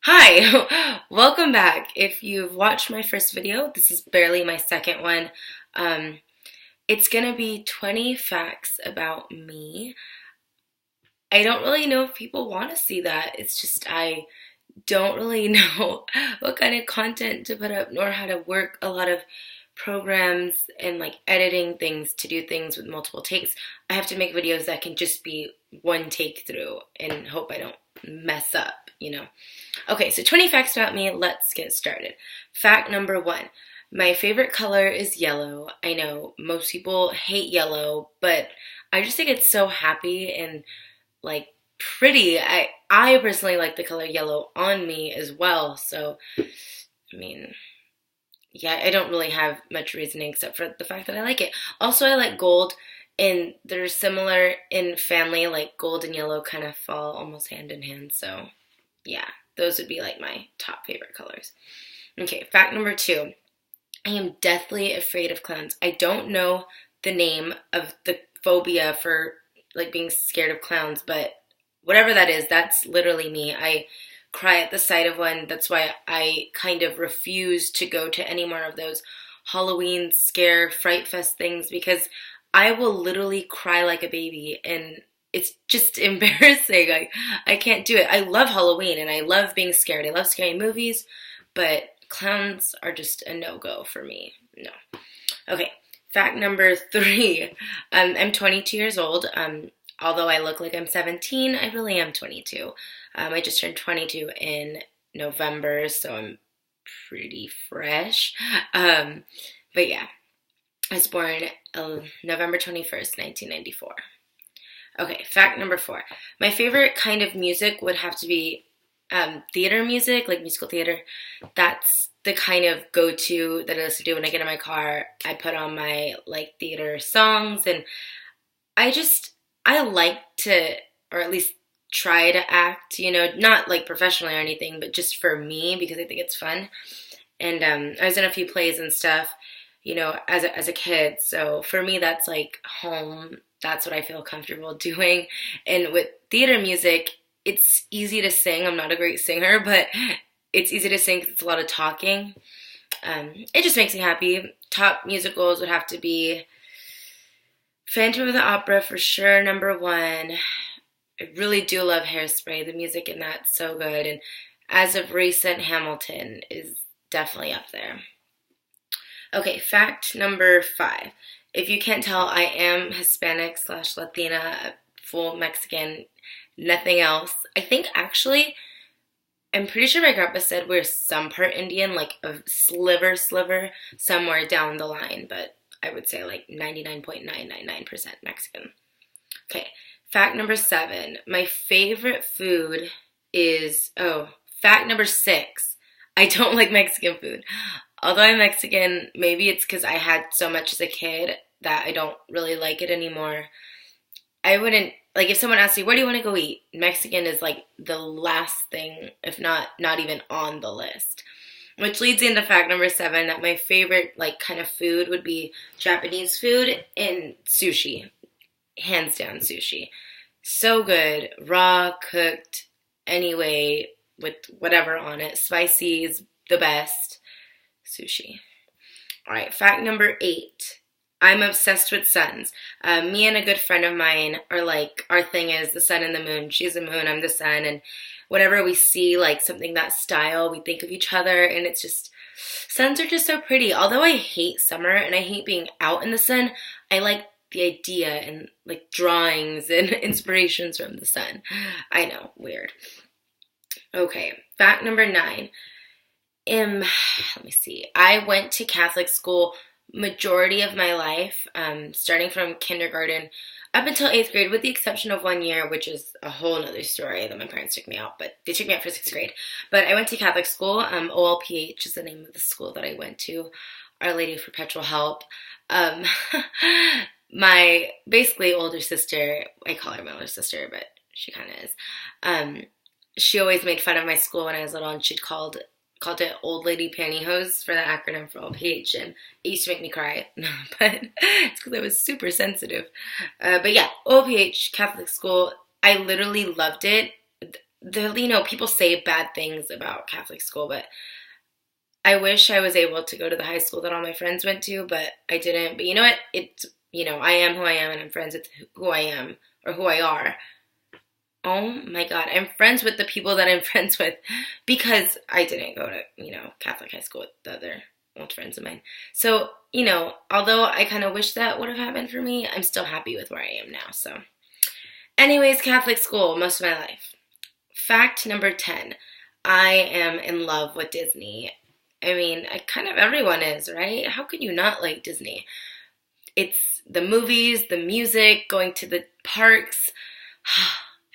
Hi, welcome back. If you've watched my first video, this is barely my second one. Um, it's gonna be 20 facts about me. I don't really know if people want to see that. It's just I don't really know what kind of content to put up, nor how to work a lot of programs and like editing things to do things with multiple takes. I have to make videos that can just be one take through and hope I don't mess up. Okay, so 20 facts about me. Let's get started. Fact number one. My favorite color is yellow. I know most people hate yellow, but I just think it's so happy and like pretty. I personally like the color yellow on me as well. So, I mean, yeah, I don't really have much reasoning except for the fact that I like it. Also, I like gold, and they're similar in family. Like gold and yellow kind of fall almost hand in hand. So, yeah, those would be like my top favorite colors. Okay, fact number two. I am deathly afraid of clowns. I don't know the name of the phobia for like being scared of clowns, but whatever that is, that's literally me. I cry at the sight of one. That's why I kind of refuse to go to any more of those Halloween scare fright fest things because I will literally cry like a baby and it's just embarrassing. I can't do it. I love Halloween and I love being scared. I love scary movies, but clowns are just a no-go for me. No. Okay, fact number three. I'm 22 years old. Although I look like I'm 17, I really am 22. I just turned 22 in November, so I'm pretty fresh. But yeah, I was born November 21st, 1994. Okay, fact number four. My favorite kind of music would have to be theater music, like musical theater. That's the kind of go-to that I listen to when I get in my car. I put on my like theater songs and I just I like to, or at least try to act, not like professionally or anything, but just for me because I think it's fun. And I was in a few plays and stuff, as a kid. So for me, that's like home. That's what I feel comfortable doing. And with theater music, it's easy to sing. I'm not a great singer, but it's easy to sing because it's a lot of talking. It just makes me happy. Top musicals would have to be Phantom of the Opera for sure, number one. I really do love Hairspray. The music in that's so good. And as of recent, Hamilton is definitely up there. Okay, fact number five. If you can't tell, I am Hispanic slash Latina, full Mexican, nothing else. I think actually, I'm pretty sure my grandpa said we're some part Indian, like a sliver, somewhere down the line, but I would say like 99.999% Mexican. Okay, fact number seven. My favorite food is, fact number six. I don't like Mexican food. Although I'm Mexican, maybe it's because I had so much as a kid that I don't really like it anymore. I wouldn't, like, if someone asks me, where do you want to go eat? Mexican is like the last thing, if not even on the list. Which leads into fact number seven that my favorite, like, kind of food would be Japanese food and sushi. Hands down, sushi. So good. Raw, cooked, anyway, with whatever on it. Spicy is the best. Sushi. All right, fact number eight. I'm obsessed with suns. Me and a good friend of mine are like, our thing is the sun and the moon. She's the moon, I'm the sun. And whenever we see like something that style, we think of each other. And it's just, suns are just so pretty. Although I hate summer and I hate being out in the sun, I like the idea and like drawings and inspirations from the sun. I know, weird. Okay, fact number nine. Let me see. I went to Catholic school majority of my life, starting from kindergarten up until eighth grade, with the exception of one year, which is a whole nother story that my parents took me out, but they took me out for sixth grade. But I went to Catholic school. OLPH is the name of the school that I went to. Our Lady of Perpetual Help. Um, my basically older sister, I call her my older sister, but she kind of is. She always made fun of my school when I was little, and she'd called it Old Lady Pantyhose for the acronym for OPH, and it used to make me cry, but it's because I was super sensitive. But yeah, OPH, Catholic school, I literally loved it. people say bad things about Catholic school, but I wish I was able to go to the high school that all my friends went to, but I didn't. But you know what? I am who I am and I'm friends with who I am or who I are. Oh my God, I'm friends with the people that I'm friends with because I didn't go to, Catholic high school with the other old friends of mine. So, although I kind of wish that would have happened for me, I'm still happy with where I am now. So, anyways, Catholic school most of my life. Fact number 10, I am in love with Disney. I mean, kind of everyone is, right? How could you not like Disney? It's the movies, the music, going to the parks.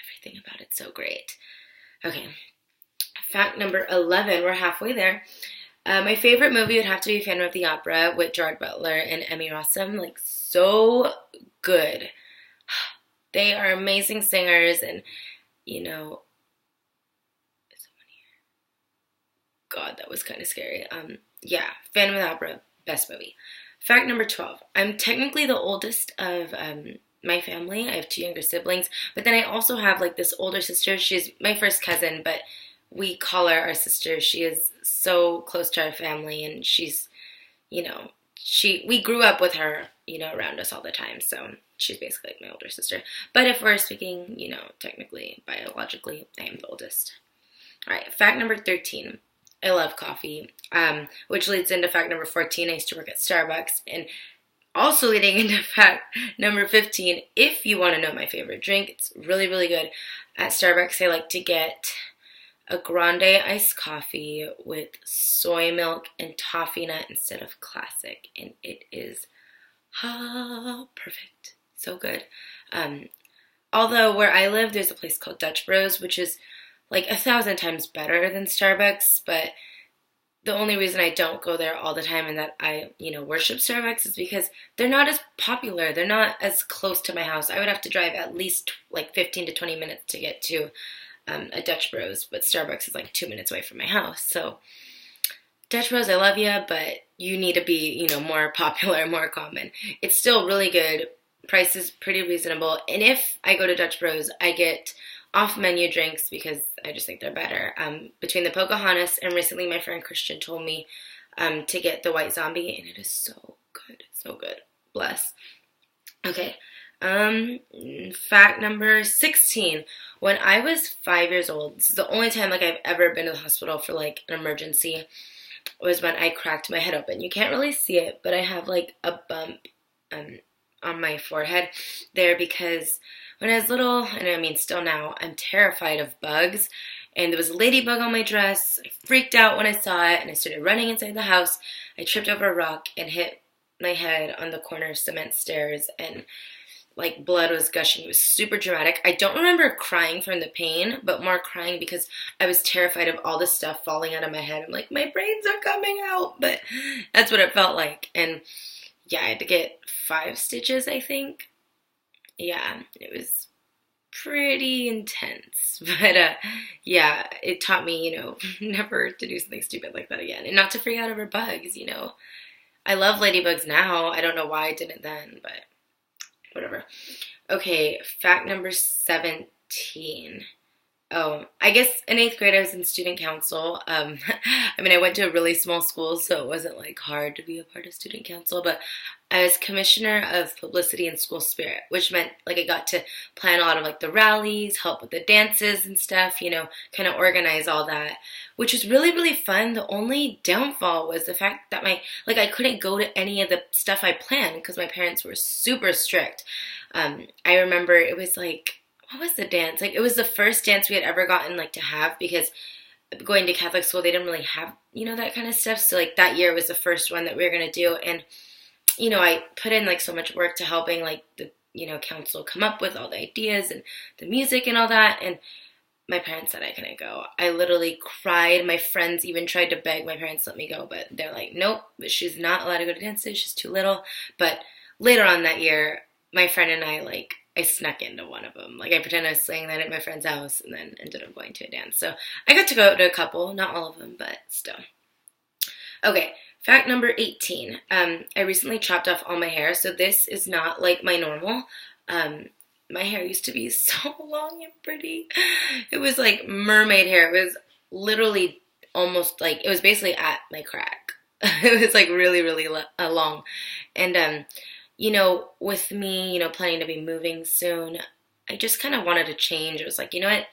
Everything about it's so great. Okay, fact number 11, we're halfway there. My favorite movie would have to be Phantom of the Opera with Gerard Butler and Emmy Rossum. Like, so good. They are amazing singers, and, God, that was kind of scary. Yeah, Phantom of the Opera, best movie. Fact number 12. I'm technically the oldest of my family. I have 2 younger siblings, but then I also have like this older sister. She's my first cousin, but we call her our sister. She is so close to our family, and she's, we grew up with her, around us all the time. So she's basically like my older sister. But if we're speaking, technically, biologically, I am the oldest. All right, fact number 13. I love coffee, which leads into fact number 14. I used to work at Starbucks, and also leading into fact number 15. If you want to know my favorite drink, it's really, really good. At Starbucks, I like to get a grande iced coffee with soy milk and toffee nut instead of classic, and it is perfect. So good. Although where I live, there's a place called Dutch Bros, which is like 1,000 times better than Starbucks, but the only reason I don't go there all the time and that I, worship Starbucks is because they're not as popular. They're not as close to my house. I would have to drive at least like 15 to 20 minutes to get to a Dutch Bros, but Starbucks is like 2 minutes away from my house. So Dutch Bros, I love you, but you need to be, more popular, more common. It's still really good. Price is pretty reasonable. And if I go to Dutch Bros, I get off-menu drinks because I just think they're better. Between the Pocahontas and recently my friend Christian told me to get the White Zombie, and it is so good, so good. Bless. Okay, fact number 16. When I was 5 years old, this is the only time like I've ever been to the hospital for like an emergency, was when I cracked my head open. You can't really see it, but I have like a bump on my forehead there because when I was little, and I mean still now, I'm terrified of bugs. And there was a ladybug on my dress. I freaked out when I saw it, and I started running inside the house. I tripped over a rock and hit my head on the corner cement stairs, and like blood was gushing. It was super dramatic. I don't remember crying from the pain, but more crying because I was terrified of all this stuff falling out of my head. I'm like, my brains are coming out, but that's what it felt like. And yeah, I had to get 5 stitches, I think. Yeah, it was pretty intense. But yeah, it taught me, never to do something stupid like that again. And not to freak out over bugs, I love ladybugs now. I don't know why I didn't then, but whatever. Okay, fact number 17. Oh, I guess in 8th grade I was in student council. I mean, I went to a really small school, so it wasn't like hard to be a part of student council, but I was commissioner of publicity and school spirit, which meant like I got to plan a lot of like the rallies, help with the dances and stuff, kind of organize all that, which was really, really fun. The only downfall was the fact that I couldn't go to any of the stuff I planned because my parents were super strict. I remember it was like, what was the dance? Like, it was the first dance we had ever gotten, like, to have, because going to Catholic school, they didn't really have, that kind of stuff. So, like, that year was the first one that we were going to do. And, I put in, like, so much work to helping, like, the, council come up with all the ideas and the music and all that. And my parents said I couldn't go. I literally cried. My friends even tried to beg my parents to let me go, but they're like, nope, but she's not allowed to go to dances. She's too little. But later on that year, my friend and I snuck into one of them. Like, I pretended I was singing that at my friend's house and then ended up going to a dance. So I got to go to a couple, not all of them, but still. Okay, fact number 18. I recently chopped off all my hair, so this is not like my normal. my hair used to be so long and pretty. It was like mermaid hair. It was literally almost like, it was basically at my crack. It was like really, really long. And, you know, with me, you know, planning to be moving soon, I just kind of wanted to change. It was like, you know what?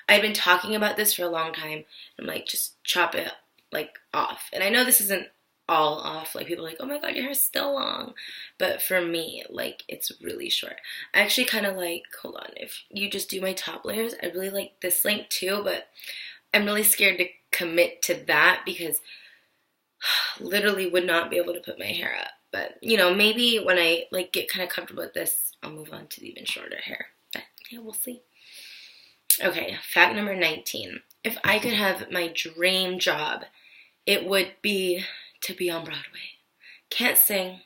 I've been talking about this for a long time. I'm like, just chop it like off. And I know this isn't all off. Like people are like, oh my god, your hair's still long. But for me, like it's really short. I actually kind of like, hold on, if you just do my top layers, I really like this length too, but I'm really scared to commit to that because literally would not be able to put my hair up. But you know, maybe when I like get kind of comfortable with this, I'll move on to the even shorter hair. But yeah, we'll see. Okay, fact number 19. If I could have my dream job, it would be to be on Broadway. Can't sing.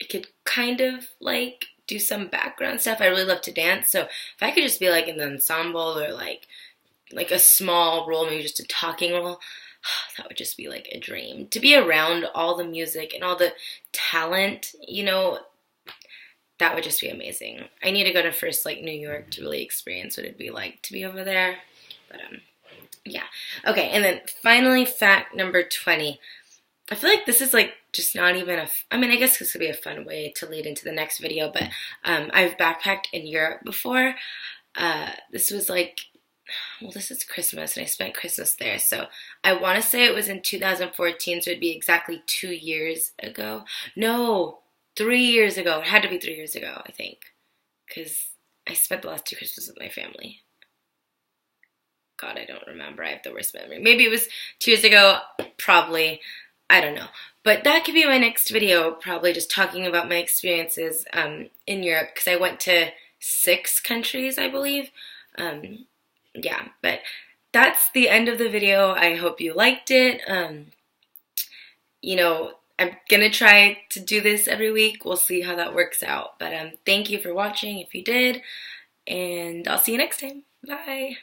I could kind of like do some background stuff. I really love to dance, so if I could just be like in the ensemble or like a small role, maybe just a talking role, that would just be like a dream. To be around all the music and all the talent, you know, that would just be amazing. I need to go to first like New York to really experience what it'd be like to be over there. But yeah. Okay, and then finally fact number 20. I feel like this is like just not even I mean, I guess this could be a fun way to lead into the next video, but I've backpacked in Europe before. This was like, well, this is Christmas and I spent Christmas there. So I want to say it was in 2014, so it'd be exactly 2 years ago. No, 3 years ago. It had to be 3 years ago, I think, because I spent the last 2 Christmases with my family. God, I don't remember. I have the worst memory. Maybe it was 2 years ago, probably. I don't know. But that could be my next video, probably just talking about my experiences in Europe, because I went to 6 countries, I believe. Yeah, but that's the end of the video. I hope you liked it. You know, I'm gonna try to do this every week. We'll see how that works out. But thank you for watching if you did, and I'll see you next time. Bye.